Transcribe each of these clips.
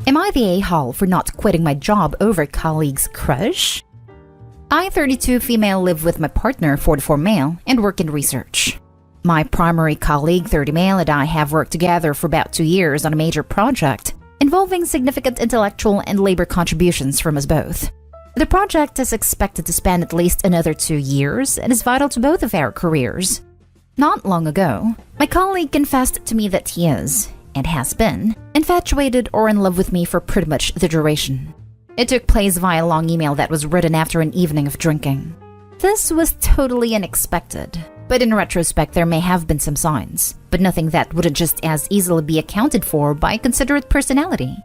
Am I the a-hole for not quitting my job over colleague's crush? I, 32 female, live with my partner, 44 male, and work in research. My primary colleague, 30 male, and I have worked together for about 2 years on a major project involving significant intellectual and labor contributions from us both. The project is expected to span at least another 2 years and is vital to both of our careers. Not long ago, my colleague confessed to me that he is, and has been, infatuated or in love with me for pretty much the duration. It took place via a long email that was written after an evening of drinking. This was totally unexpected, but in retrospect there may have been some signs, but nothing that wouldn't just as easily be accounted for by considerate personality.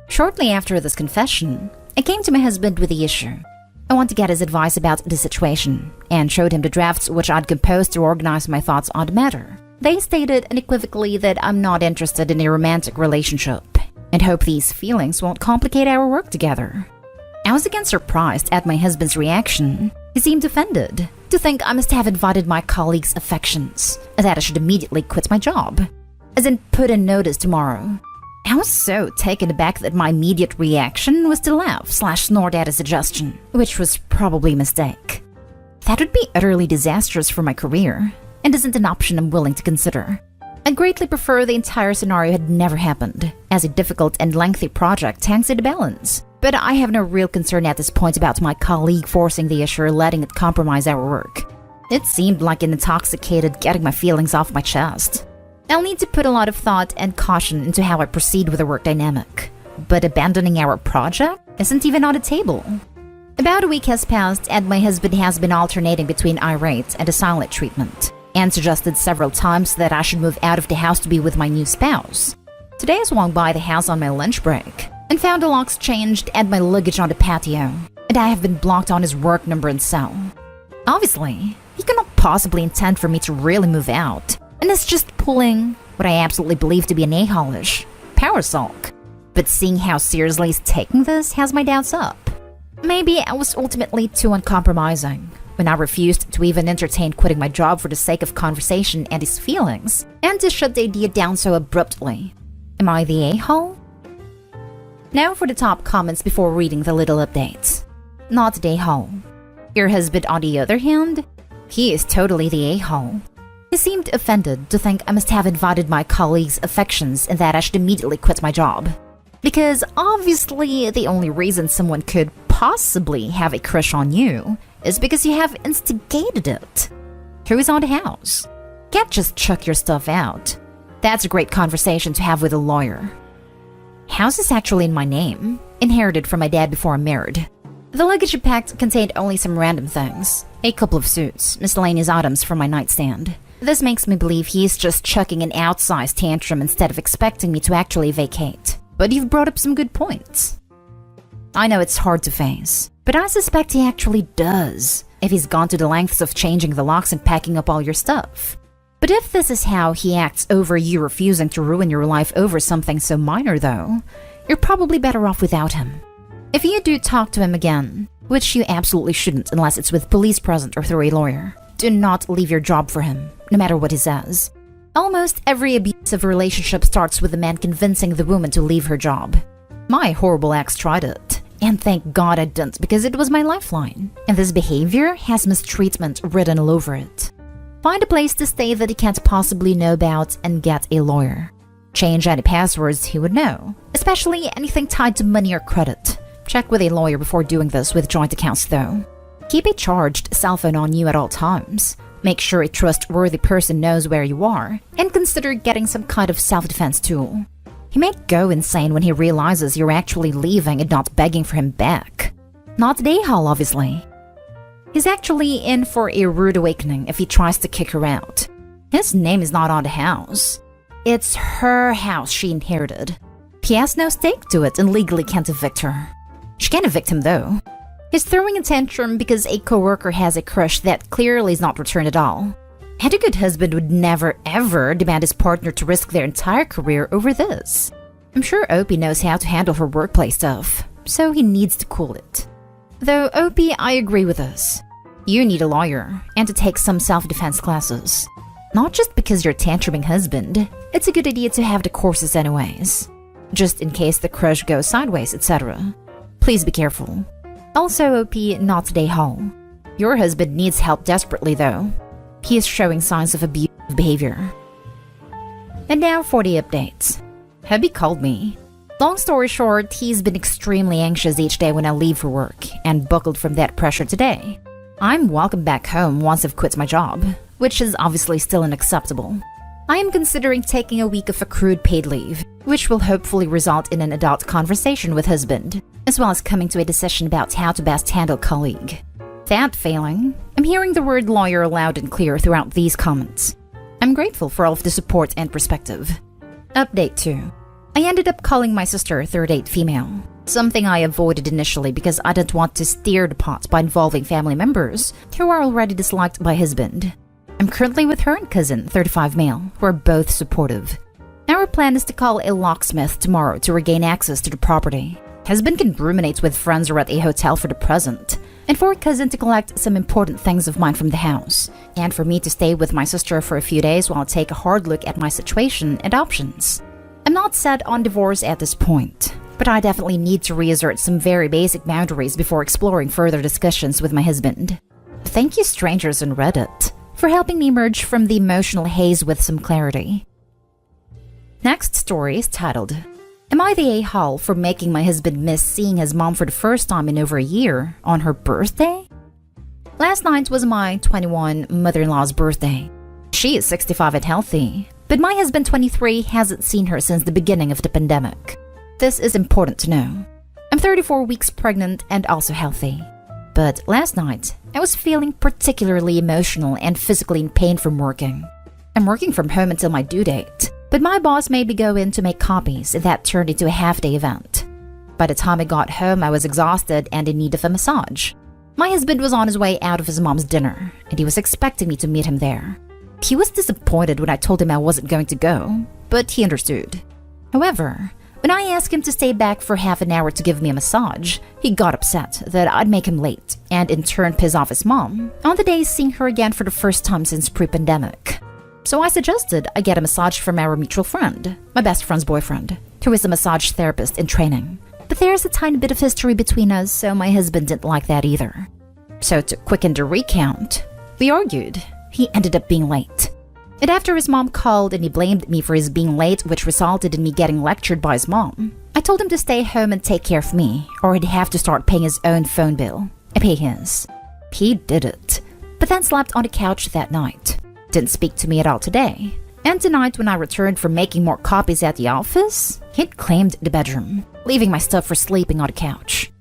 Shortly after this confession, I came to my husband with the issue. I want to get his advice about the situation, and showed him the drafts which I'd composed to organize my thoughts on the matter. They stated unequivocally that I'm not interested in a romantic relationship, and hope these feelings won't complicate our work together. I was again surprised at my husband's reaction. He seemed offended, to think I must have invited my colleague's affections, and that I should immediately quit my job, as in put in notice tomorrow. I was so taken aback that my immediate reaction was to laugh/snort at a suggestion, which was probably a mistake. That would be utterly disastrous for my career, and isn't an option I'm willing to consider. I'd greatly prefer the entire scenario had never happened, as a difficult and lengthy project hangs in the balance. But I have no real concern at this point about my colleague forcing the issue or letting it compromise our work. It seemed like an intoxicated getting my feelings off my chest. I'll need to put a lot of thought and caution into how I proceed with the work dynamic. But abandoning our project isn't even on the table. About a week has passed and my husband has been alternating between irate and a silent treatment, and suggested several times that I should move out of the house to be with my new spouse. Today I swung by the house on my lunch break and found the locks changed and my luggage on the patio, and I have been blocked on his work number and cell. Obviously, he cannot possibly intend for me to really move out, and is just pulling what I absolutely believe to be an a-hole-ish power sulk. But seeing how seriously he's taking this has my doubts up. Maybe I was ultimately too uncompromising when I refused to even entertain quitting my job for the sake of conversation and his feelings, and to shut the idea down so abruptly. Am I the a-hole? Now for the top comments before reading the little updates. Not the a-hole. Your husband, on the other hand, he is totally the a-hole. He seemed offended to think I must have invited my colleague's affections and that I should immediately quit my job. Because obviously the only reason someone could possibly have a crush on you is because you have instigated it. Who's on the house? Can't just chuck your stuff out. That's a great conversation to have with a lawyer. House is actually in my name, inherited from my dad before I married. The luggage I packed contained only some random things, a couple of suits, miscellaneous items from my nightstand. This makes me believe he's just chucking an outsized tantrum instead of expecting me to actually vacate. But you've brought up some good points. I know it's hard to face, but I suspect he actually does, if he's gone to the lengths of changing the locks and packing up all your stuff. But if this is how he acts over you refusing to ruin your life over something so minor though, you're probably better off without him. If you do talk to him again, which you absolutely shouldn't unless it's with police present or through a lawyer, do not leave your job for him, no matter what he says. Almost every abusive relationship starts with the man convincing the woman to leave her job. My horrible ex tried it, and thank God I didn't because it was my lifeline, and this behavior has mistreatment written all over it. Find a place to stay that he can't possibly know about and get a lawyer. Change any passwords he would know, especially anything tied to money or credit. Check with a lawyer before doing this with joint accounts though. Keep a charged cell phone on you at all times. Make sure a trustworthy person knows where you are, and consider getting some kind of self-defense tool. He may go insane when he realizes you're actually leaving and not begging for him back. Not the a-hole, obviously. He's actually in for a rude awakening if he tries to kick her out. His name is not on the house. It's her house she inherited. He has no stake to it and legally can't evict her. She can evict him though. He's throwing a tantrum because a coworker has a crush that clearly is not returned at all. And a good husband would never ever demand his partner to risk their entire career over this. I'm sure Opie knows how to handle her workplace stuff, so he needs to cool it. Though Opie, I agree with this. You need a lawyer, and to take some self-defense classes. Not just because you're a tantruming husband, it's a good idea to have the courses anyways. just in case the crush goes sideways, etc. Please be careful. Also, OP, not today haul. Your husband needs help desperately though. He is showing signs of abusive behavior. And now for the updates. Hubby called me. Long story short, he's been extremely anxious each day when I leave for work, and buckled from that pressure today. I'm welcome back home once I've quit my job, which is obviously still unacceptable. I am considering taking a week of accrued paid leave, which will hopefully result in an adult conversation with husband, as well as coming to a decision about how to best handle colleague. That failing, I'm hearing the word lawyer loud and clear throughout these comments. I'm grateful for all of the support and perspective. Update 2. I ended up calling my sister third date female, something I avoided initially because I didn't want to stir the pot by involving family members who are already disliked by husband. I'm currently with her and cousin, 35 male, who are both supportive. Our plan is to call a locksmith tomorrow to regain access to the property. Husband can ruminate with friends or at a hotel for the present, and for cousin to collect some important things of mine from the house, and for me to stay with my sister for a few days while I take a hard look at my situation and options. I'm not set on divorce at this point, but I definitely need to reassert some very basic boundaries before exploring further discussions with my husband. Thank you strangers on Reddit for helping me emerge from the emotional haze with some clarity. Next story is titled, Am I the a-hole for making my husband miss seeing his mom for the first time in over a year on her birthday? Last night was my 21 mother-in-law's birthday. She is 65 and healthy, but my husband 23 hasn't seen her since the beginning of the pandemic. This is important to know. I'm 34 weeks pregnant and also healthy. But last night, I was feeling particularly emotional and physically in pain from working. I'm working from home until my due date, but my boss made me go in to make copies, and that turned into a half-day event. By the time I got home, I was exhausted and in need of a massage. My husband was on his way out of his mom's dinner, and he was expecting me to meet him there. He was disappointed when I told him I wasn't going to go, but he understood. However, when I asked him to stay back for half an hour to give me a massage, he got upset that I'd make him late and in turn piss off his mom on the day seeing her again for the first time since pre-pandemic. So I suggested I get a massage from our mutual friend, my best friend's boyfriend, who is a massage therapist in training. But there's a tiny bit of history between us, so my husband didn't like that either. So to quicken the recount, we argued. He ended up being late. And after his mom called and he blamed me for his being late, which resulted in me getting lectured by his mom, I told him to stay home and take care of me, or he'd have to start paying his own phone bill. I pay his. He did it, but then slept on the couch that night. Didn't speak to me at all today. And tonight when I returned from making more copies at the office, he'd claimed the bedroom, leaving my stuff for sleeping on the couch.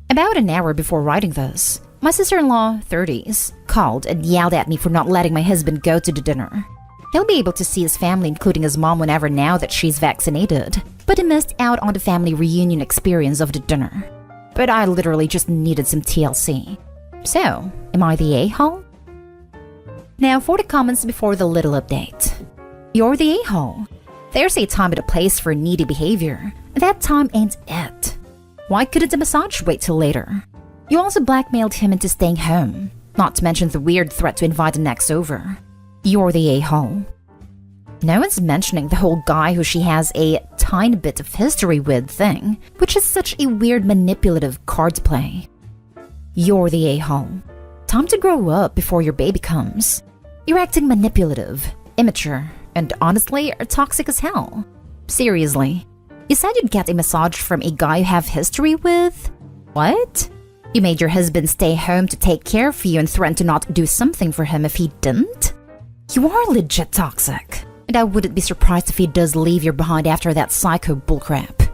About an hour before writing this, my sister-in-law, 30s, called and yelled at me for not letting my husband go to the dinner. He'll be able to see his family, including his mom, whenever now that she's vaccinated, but he missed out on the family reunion experience of the dinner. But I literally just needed some TLC. So, am I the a-hole? Now for the comments before the little update. You're the a-hole. There's a time and a place for needy behavior. That time ain't it. Why couldn't the massage wait till later? You also blackmailed him into staying home, not to mention the weird threat to invite the next over. You're the a-hole. No one's mentioning the whole guy who she has a tiny bit of history with thing, which is such a weird manipulative card play. You're the a-hole. Time to grow up before your baby comes. You're acting manipulative, immature, and honestly are toxic as hell. Seriously. You said you'd get a massage from a guy you have history with? What? You made your husband stay home to take care of you and threatened to not do something for him if he didn't? You are legit toxic. And I wouldn't be surprised if he does leave you behind after that psycho bullcrap.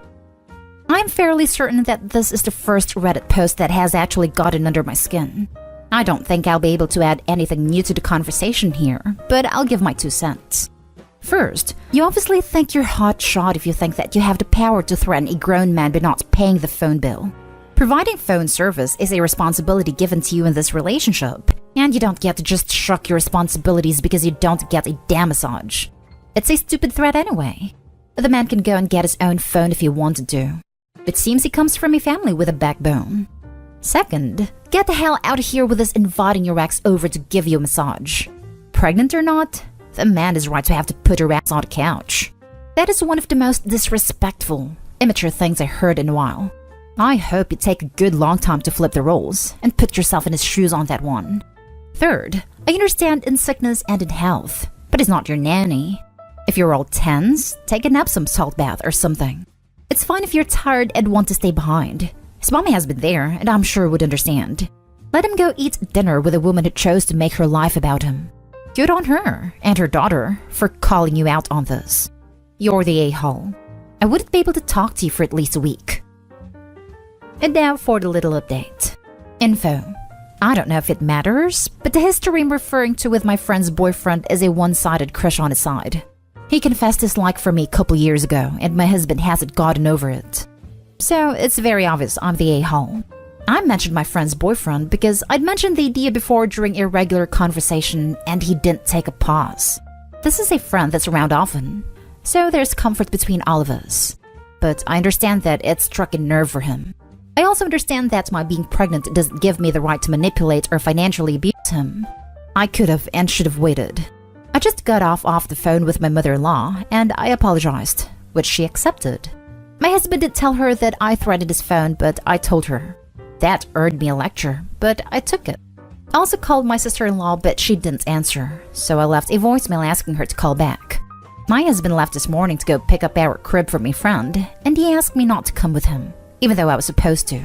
I'm fairly certain that this is the first Reddit post that has actually gotten under my skin. I don't think I'll be able to add anything new to the conversation here, but I'll give my 2 cents. First, you obviously think you're hot shot if you think that you have the power to threaten a grown man by not paying the phone bill. Providing phone service is a responsibility given to you in this relationship, and you don't get to just shrug your responsibilities because you don't get a damn massage. It's a stupid threat anyway. The man can go and get his own phone if he wanted to. It seems he comes from a family with a backbone. Second, get the hell out of here with this inviting your ex over to give you a massage. Pregnant or not, the man is right to have to put her ass on the couch. That is one of the most disrespectful, Immature things I heard in a while. I hope you take a good long time to flip the roles and put yourself in his shoes on that one. Third, I understand in sickness and in health, but he's not your nanny. If you're all tense, take a nap, some salt bath or something. It's fine if you're tired and want to stay behind. His mommy has been there and I'm sure would understand. Let him go eat dinner with a woman who chose to make her life about him. Good on her and her daughter for calling you out on this. You're the a-hole. I wouldn't be able to talk to you for at least a week. And now for the little update. Info. I don't know if it matters, but the history I'm referring to with my friend's boyfriend is a one-sided crush on his side. He confessed his like for me a couple years ago, and my husband hasn't gotten over it. So it's very obvious I'm the a-hole. I mentioned my friend's boyfriend because I'd mentioned the idea before during a regular conversation and he didn't take a pause. This is a friend that's around often, so there's comfort between all of us. But I understand that it struck a nerve for him. I also understand that my being pregnant doesn't give me the right to manipulate or financially abuse him. I could have and should have waited. I just got off the phone with my mother-in-law and I apologized, which she accepted. My husband did tell her that I threatened his phone, but I told her. That earned me a lecture, but I took it. I also called my sister-in-law, but she didn't answer, so I left a voicemail asking her to call back. My husband left this morning to go pick up our crib from a friend, and he asked me not to come with him, even though I was supposed to.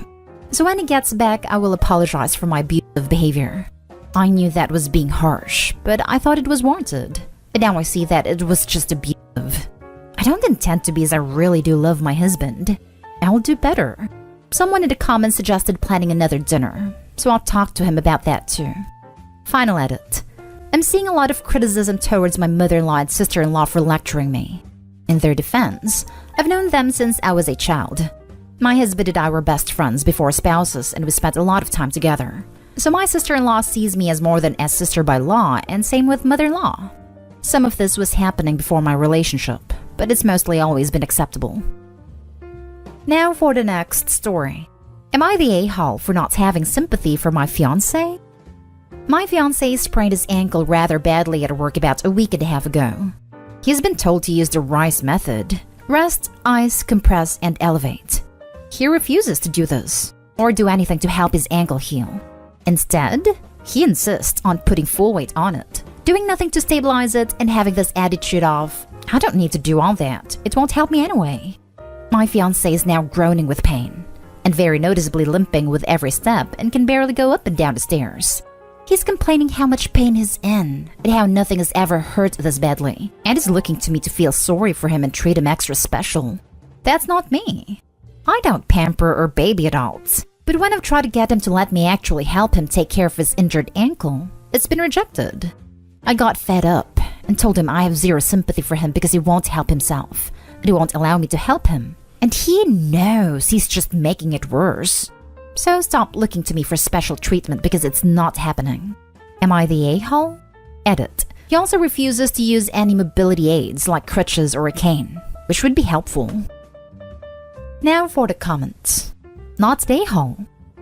So when he gets back, I will apologize for my abusive behavior. I knew that was being harsh, but I thought it was warranted. And now I see that it was just abusive. I don't intend to be, as I really do love my husband. I'll do better. Someone in the comments suggested planning another dinner, so I'll talk to him about that too. Final edit. I'm seeing a lot of criticism towards my mother-in-law and sister-in-law for lecturing me. In their defense, I've known them since I was a child. My husband and I were best friends before spouses and we spent a lot of time together. So my sister-in-law sees me as more than a sister by law, and same with mother-in-law. Some of this was happening before my relationship, but it's mostly always been acceptable. Now for the next story. Am I the a-hole for not having sympathy for my fiancé? My fiancé sprained his ankle rather badly at work about a week and a half ago. He has been told to use the RICE method: rest, ice, compress, and elevate. He refuses to do this, or do anything to help his ankle heal. Instead, he insists on putting full weight on it, doing nothing to stabilize it, and having this attitude of, I don't need to do all that, it won't help me anyway. My fiancé is now groaning with pain, and very noticeably limping with every step and can barely go up and down the stairs. He's complaining how much pain he's in, and how nothing has ever hurt this badly, and is looking to me to feel sorry for him and treat him extra special. That's not me. I don't pamper or baby adults, but when I've tried to get him to let me actually help him take care of his injured ankle, it's been rejected. I got fed up and told him I have zero sympathy for him because he won't help himself, and he won't allow me to help him. And he knows he's just making it worse. So stop looking to me for special treatment because it's not happening. Am I the a-hole? Edit. He also refuses to use any mobility aids like crutches or a cane, which would be helpful. Now for the comments. Not the a-hole.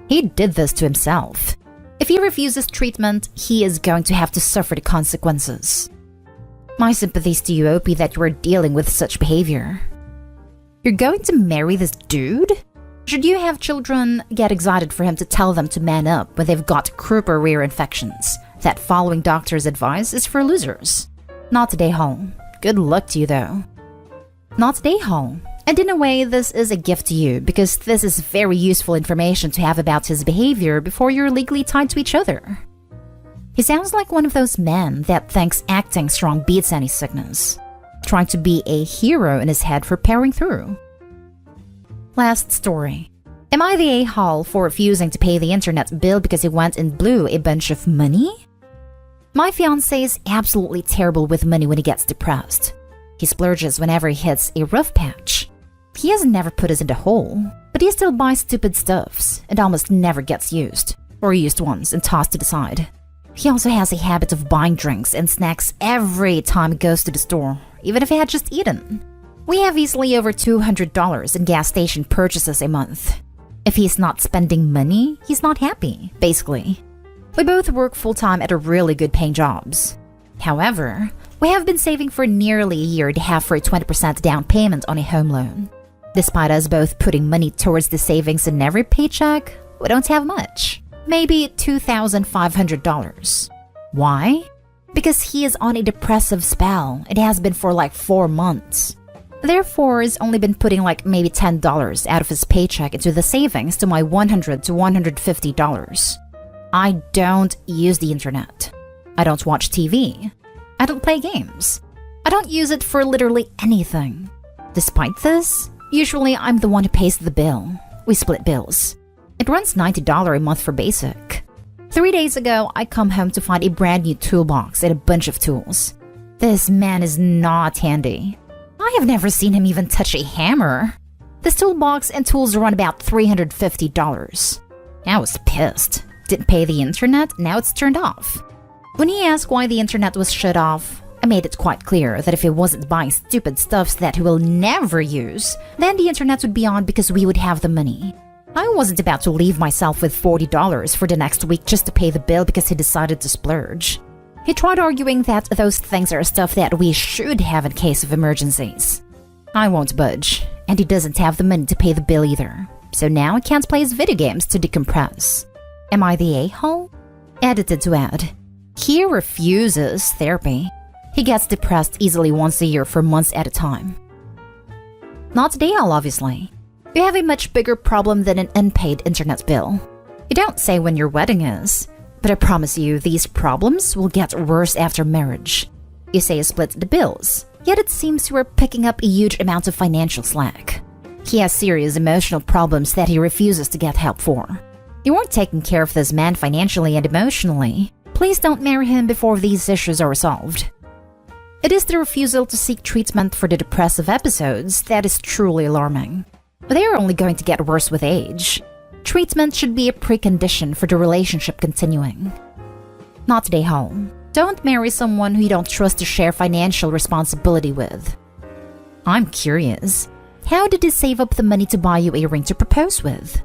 He did this to himself. If he refuses treatment, he is going to have to suffer the consequences. My sympathies to you, OP, that you are dealing with such behavior. You're going to marry this dude? Should you have children, get excited for him to tell them to man up when they've got croup or rear infections. That following doctor's advice is for losers. Not the a-hole. Good luck to you though. Not the a-hole. And in a way, this is a gift to you because this is very useful information to have about his behavior before you're legally tied to each other. He sounds like one of those men that thinks acting strong beats any sickness, trying to be a hero in his head for powering through. Last story. Am I the a-hole for refusing to pay the internet bill because he went and blew a bunch of money? My fiancé is absolutely terrible with money when he gets depressed. He splurges whenever he hits a rough patch. He has never put us in the hole, but he still buys stupid stuffs and almost never gets used, or used once and tossed to the side. He also has a habit of buying drinks and snacks every time he goes to the store, even if he had just eaten. We have easily over $200 in gas station purchases a month. If he's not spending money, he's not happy, basically. We both work full-time at really good paying jobs. However, we have been saving for nearly a year to have for a 20% down payment on a home loan. Despite us both putting money towards the savings in every paycheck, we don't have much. Maybe $2,500. Why? Because he is on a depressive spell. It has been for like 4 months. Therefore, he's only been putting like maybe $10 out of his paycheck into the savings to my $100 to $150. I don't use the internet. I don't watch TV. I don't play games. I don't use it for literally anything. Despite this, usually I'm the one who pays the bill. We split bills. It runs $90 a month for basic. 3 days ago, I come home to find a brand new toolbox and a bunch of tools. This man is not handy. I have never seen him even touch a hammer. This toolbox and tools run about $350. I was pissed. Didn't pay the internet, now it's turned off. When he asked why the internet was shut off, I made it quite clear that if he wasn't buying stupid stuffs that he will never use, then the internet would be on because we would have the money. I wasn't about to leave myself with $40 for the next week just to pay the bill because he decided to splurge. He tried arguing that those things are stuff that we should have in case of emergencies. I won't budge, and he doesn't have the money to pay the bill either. So now he can't play his video games to decompress. Am I the a-hole? Edited to add. He refuses therapy. He gets depressed easily once a year for months at a time. Not the a-hole, obviously. You have a much bigger problem than an unpaid internet bill. You don't say when your wedding is, but I promise you these problems will get worse after marriage. You say you split the bills, yet it seems you are picking up a huge amount of financial slack. He has serious emotional problems that he refuses to get help for. You weren't taking care of this man financially and emotionally. Please don't marry him before these issues are resolved. It is the refusal to seek treatment for the depressive episodes that is truly alarming. They are only going to get worse with age. Treatment should be a precondition for the relationship continuing. Not today, home. Don't marry someone who you don't trust to share financial responsibility with. I'm curious. How did he save up the money to buy you a ring to propose with?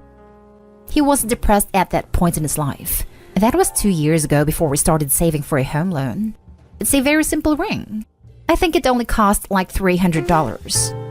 He wasn't depressed at that point in his life. That was 2 years ago before we started saving for a home loan. It's a very simple ring. I think it only cost like $300.